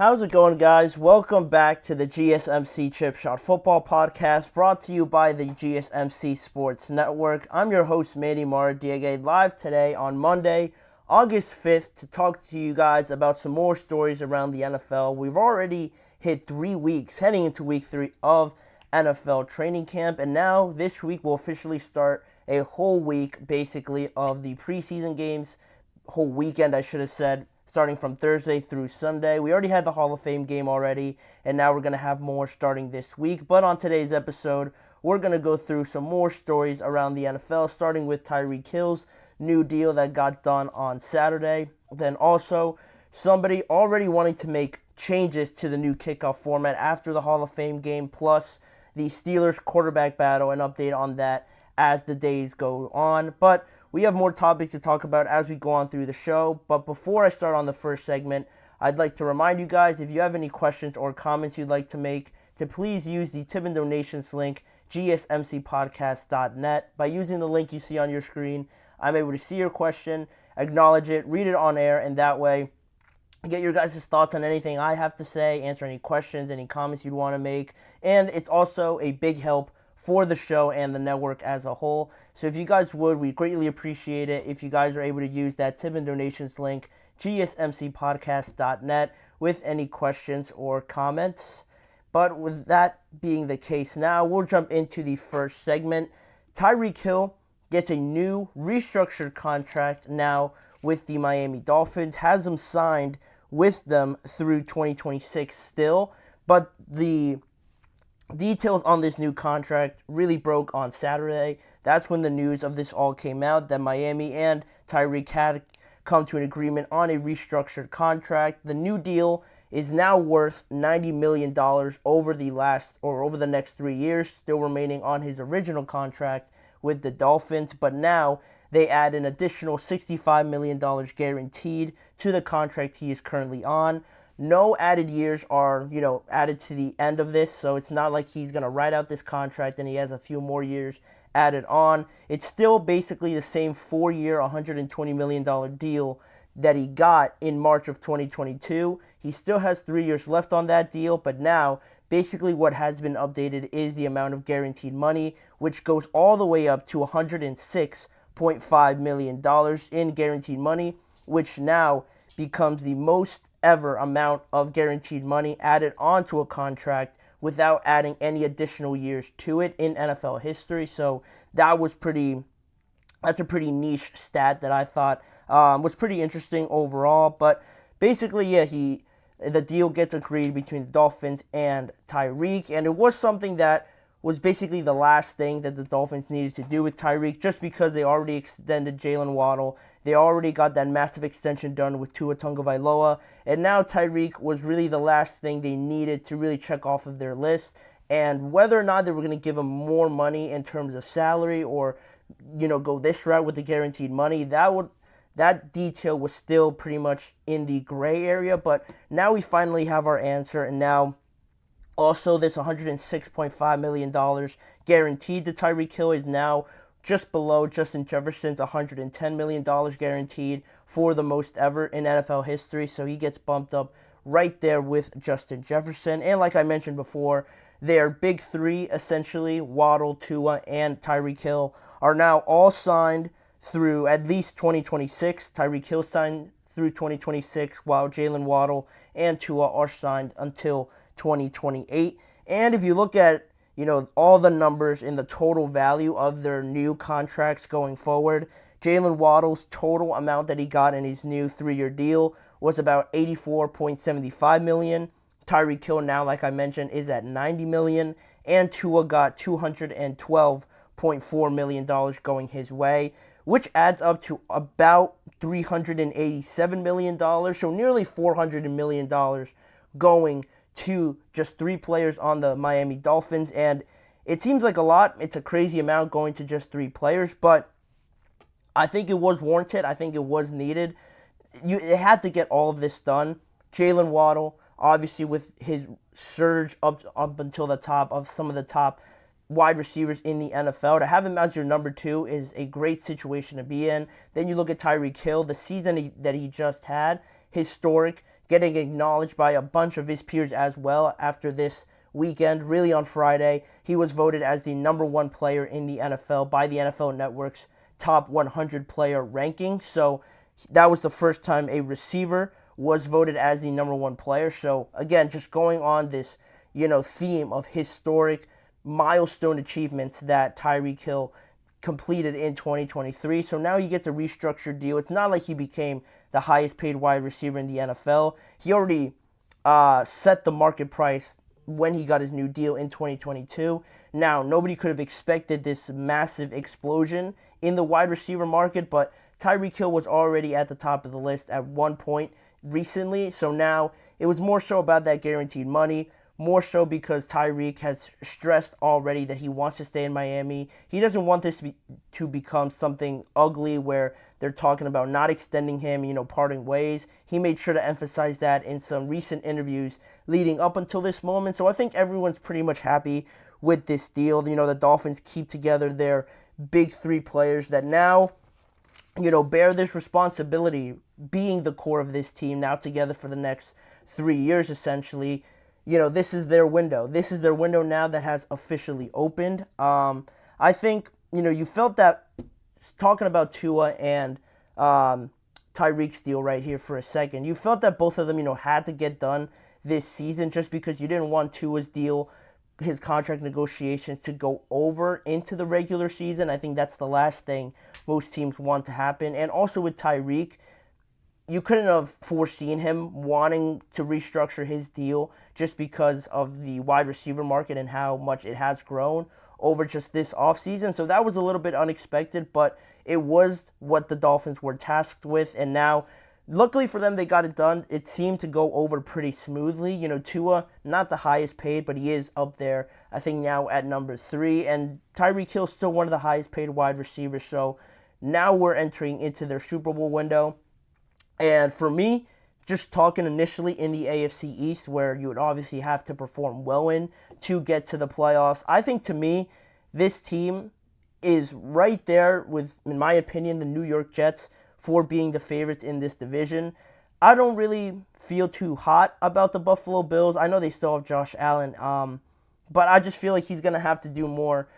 How's it going, guys? Welcome back to the GSMC Chip Shot Football Podcast, brought to you by the GSMC Sports Network. I'm your host, Manny Maradiaga, live today on Monday, August 5th, to talk to you guys about some more stories around the NFL. We've already hit 3 weeks, heading into week 3 of NFL training camp, and now this week will officially start a whole week, basically, of the preseason games, whole weekend, I should have said, starting from Thursday through Sunday. We already had the Hall of Fame game already, and now we're going to have more starting this week. But on today's episode, we're going to go through some more stories around the NFL, starting with Tyreek Hill's new deal that got done on Saturday. Then also, somebody already wanting to make changes to the new kickoff format after the Hall of Fame game, plus the Steelers quarterback battle, an update on that as the days go on. But we have more topics to talk about as we go on through the show. But before I start on the first segment, I'd like to remind you guys, if you have any questions or comments you'd like to make, to please use the tip and donations link, GSMCPodcast.net. By using the link you see on your screen, I'm able to see your question, acknowledge it, read it on air, and that way get your guys' thoughts on anything I have to say, answer any questions, any comments you'd want to make. And it's also a big help for the show and the network as a whole. So if you guys would, we'd greatly appreciate it if you guys are able to use that tip and donations link, GSMCPodcast.net, with any questions or comments. But with that being the case now, we'll jump into the first segment. Tyreek Hill gets a new restructured contract now with the Miami Dolphins, has him signed with them through 2026 still, but the details on this new contract really broke on Saturday. That's when the news of this all came out, that Miami and Tyreek had come to an agreement on a restructured contract. The new deal is now worth $90 million over the next 3 years, still remaining on his original contract with the Dolphins, but now they add an additional $65 million guaranteed to the contract he is currently on. No added years are, added to the end of this, so it's not like he's going to ride out this contract and he has a few more years added on. It's still basically the same 4-year, $120 million deal that he got in March of 2022. He still has 3 years left on that deal, but now basically what has been updated is the amount of guaranteed money, which goes all the way up to $106.5 million in guaranteed money, which now becomes the most ever amount of guaranteed money added onto a contract without adding any additional years to it in NFL history. So that's a pretty niche stat that I thought was pretty interesting overall. But basically, the deal gets agreed between the Dolphins and Tyreek, and it was something that was basically the last thing that the Dolphins needed to do with Tyreek, just because they already extended Jalen Waddle. They already got that massive extension done with Tua Tagovailoa, and now Tyreek was really the last thing they needed to really check off of their list. And whether or not they were going to give him more money in terms of salary or, go this route with the guaranteed money, that detail was still pretty much in the gray area. But now we finally have our answer, and now also this $106.5 million guaranteed to Tyreek Hill is now just below Justin Jefferson's $110 million guaranteed for the most ever in NFL history. So he gets bumped up right there with Justin Jefferson. And like I mentioned before, their big three, essentially, Waddle, Tua, and Tyreek Hill, are now all signed through at least 2026. Tyreek Hill signed through 2026, while Jalen Waddle and Tua are signed until 2028. And if you look at all the numbers in the total value of their new contracts going forward, Jalen Waddle's total amount that he got in his new 3-year deal was about $84.75 million. Tyreek Hill now, like I mentioned, is at $90 million, and Tua got $212.4 million going his way, which adds up to about $387 million, so nearly $400 million going to just 3 players on the Miami Dolphins. And it seems like a lot. It's a crazy amount going to just 3 players, but I think it was warranted. I think it was needed. It had to get all of this done. Jalen Waddle, obviously with his surge up until the top of some of the top wide receivers in the NFL, to have him as your number 2 is a great situation to be in. Then you look at Tyreek Hill, the season that he just had, historic. getting acknowledged by a bunch of his peers as well after this weekend. Really on Friday, he was voted as the number one player in the NFL by the NFL Network's top 100 player ranking. So that was the first time a receiver was voted as the number one player. So again, just going on this, theme of historic milestone achievements that Tyreek Hill completed in 2023. So now he gets a restructured deal. It's not like he became the highest paid wide receiver in the NFL. He already set the market price when he got his new deal in 2022. Now, nobody could have expected this massive explosion in the wide receiver market, but Tyreek Hill was already at the top of the list at one point recently. So now it was more so about that guaranteed money, more so because Tyreek has stressed already that he wants to stay in Miami. He doesn't want this to become something ugly where they're talking about not extending him, parting ways. He made sure to emphasize that in some recent interviews leading up until this moment. So I think everyone's pretty much happy with this deal. The Dolphins keep together their big three players that now, bear this responsibility, being the core of this team now together for the next 3 years essentially. This is their window. This is their window now that has officially opened. I think, you felt that, talking about Tua and Tyreek's deal right here for a second, you felt that both of them, had to get done this season just because you didn't want Tua's deal, his contract negotiations, to go over into the regular season. I think that's the last thing most teams want to happen. And also with Tyreek, you couldn't have foreseen him wanting to restructure his deal just because of the wide receiver market and how much it has grown over just this offseason. So that was a little bit unexpected, but it was what the Dolphins were tasked with. And now, luckily for them, they got it done. It seemed to go over pretty smoothly. Tua, not the highest paid, but he is up there, I think, now at number 3. And Tyreek Hill, still one of the highest paid wide receivers. So now we're entering into their Super Bowl window. And for me, just talking initially in the AFC East, where you would obviously have to perform well in to get to the playoffs, I think to me, this team is right there with, in my opinion, the New York Jets for being the favorites in this division. I don't really feel too hot about the Buffalo Bills. I know they still have Josh Allen, but I just feel like he's going to have to do more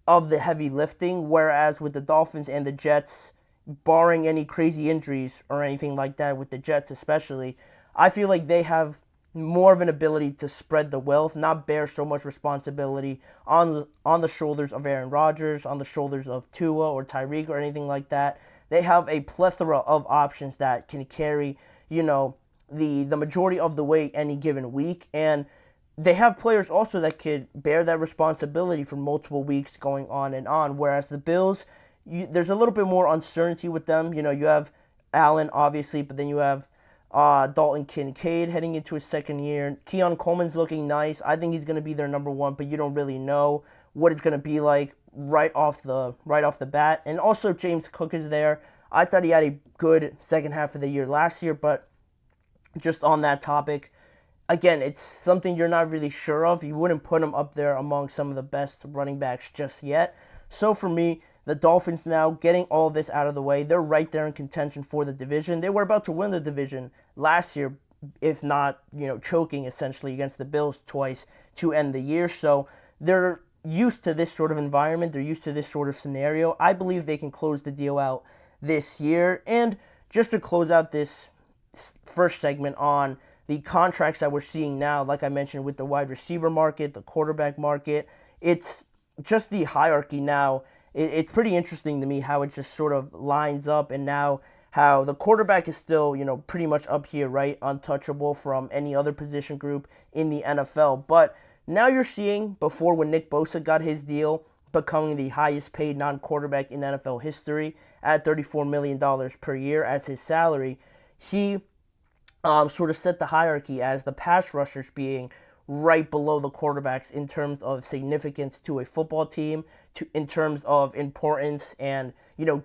of the heavy lifting, whereas with the Dolphins and the Jets, barring any crazy injuries or anything like that, with the Jets especially, I feel like they have more of an ability to spread the wealth, not bear so much responsibility on the shoulders of Aaron Rodgers, on the shoulders of Tua or Tyreek or anything like that. They have a plethora of options that can carry, the majority of the weight any given week, and they have players also that could bear that responsibility for multiple weeks going on and on, whereas the Bills, there's a little bit more uncertainty with them. You have Allen, obviously, but then you have Dalton Kincaid heading into his second year. Keon Coleman's looking nice. I think he's going to be their number one, but you don't really know what it's going to be like right off the bat. And also James Cook is there. I thought he had a good second half of the year last year, but just on that topic, again, it's something you're not really sure of. You wouldn't put him up there among some of the best running backs just yet. So for me, the Dolphins now, getting all this out of the way, they're right there in contention for the division. They were about to win the division last year, if not, choking essentially against the Bills twice to end the year. So they're used to this sort of environment. They're used to this sort of scenario. I believe they can close the deal out this year. And just to close out this first segment on the contracts that we're seeing now, like I mentioned with the wide receiver market, the quarterback market, it's just the hierarchy now. It's pretty interesting to me how it just sort of lines up, and now how the quarterback is still, pretty much up here, right? Untouchable from any other position group in the NFL. But now you're seeing, before when Nick Bosa got his deal, becoming the highest paid non-quarterback in NFL history at $34 million per year as his salary, he sort of set the hierarchy as the pass rushers being right below the quarterbacks in terms of significance to a football team, in terms of importance and,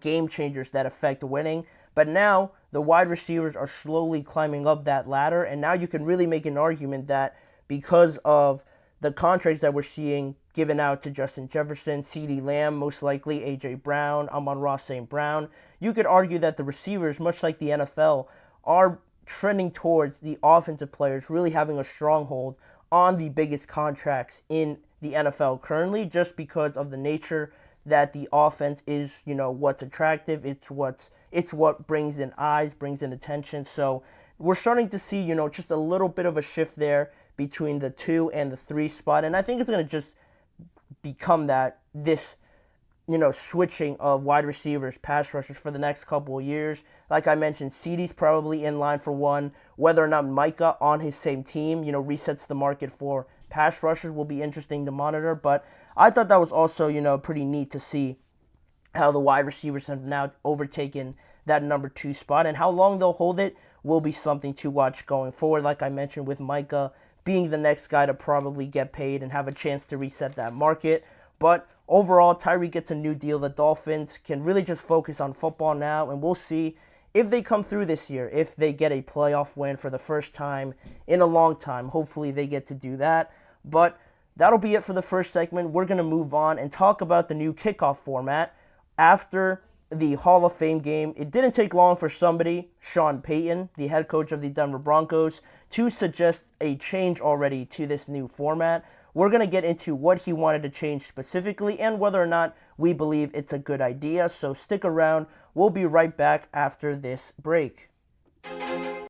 game changers that affect winning. But now the wide receivers are slowly climbing up that ladder, and now you can really make an argument that because of the contracts that we're seeing given out to Justin Jefferson, CeeDee Lamb, most likely A.J. Brown, Amon-Ra St. Brown, you could argue that the receivers, much like the NFL, are trending towards the offensive players really having a stronghold on the biggest contracts in the NFL currently, just because of the nature that the offense is, what's attractive. It's what brings in eyes, brings in attention. So we're starting to see, just a little bit of a shift there between the 2 and the 3 spot. And I think it's going to just become this switching of wide receivers, pass rushers for the next couple of years. Like I mentioned, CeeDee's probably in line for one. Whether or not Micah on his same team, resets the market for pass rushers will be interesting to monitor. But I thought that was also, pretty neat to see how the wide receivers have now overtaken that number 2 spot, and how long they'll hold it will be something to watch going forward. Like I mentioned, with Micah being the next guy to probably get paid and have a chance to reset that market. But overall, Tyreek gets a new deal. The Dolphins can really just focus on football now, and we'll see if they come through this year, if they get a playoff win for the first time in a long time. Hopefully they get to do that. But that'll be it for the first segment. We're going to move on and talk about the new kickoff format. After the Hall of Fame game, it didn't take long for somebody, Sean Payton, the head coach of the Denver Broncos, to suggest a change already to this new format. We're going to get into what he wanted to change specifically and whether or not we believe it's a good idea. So stick around. We'll be right back after this break.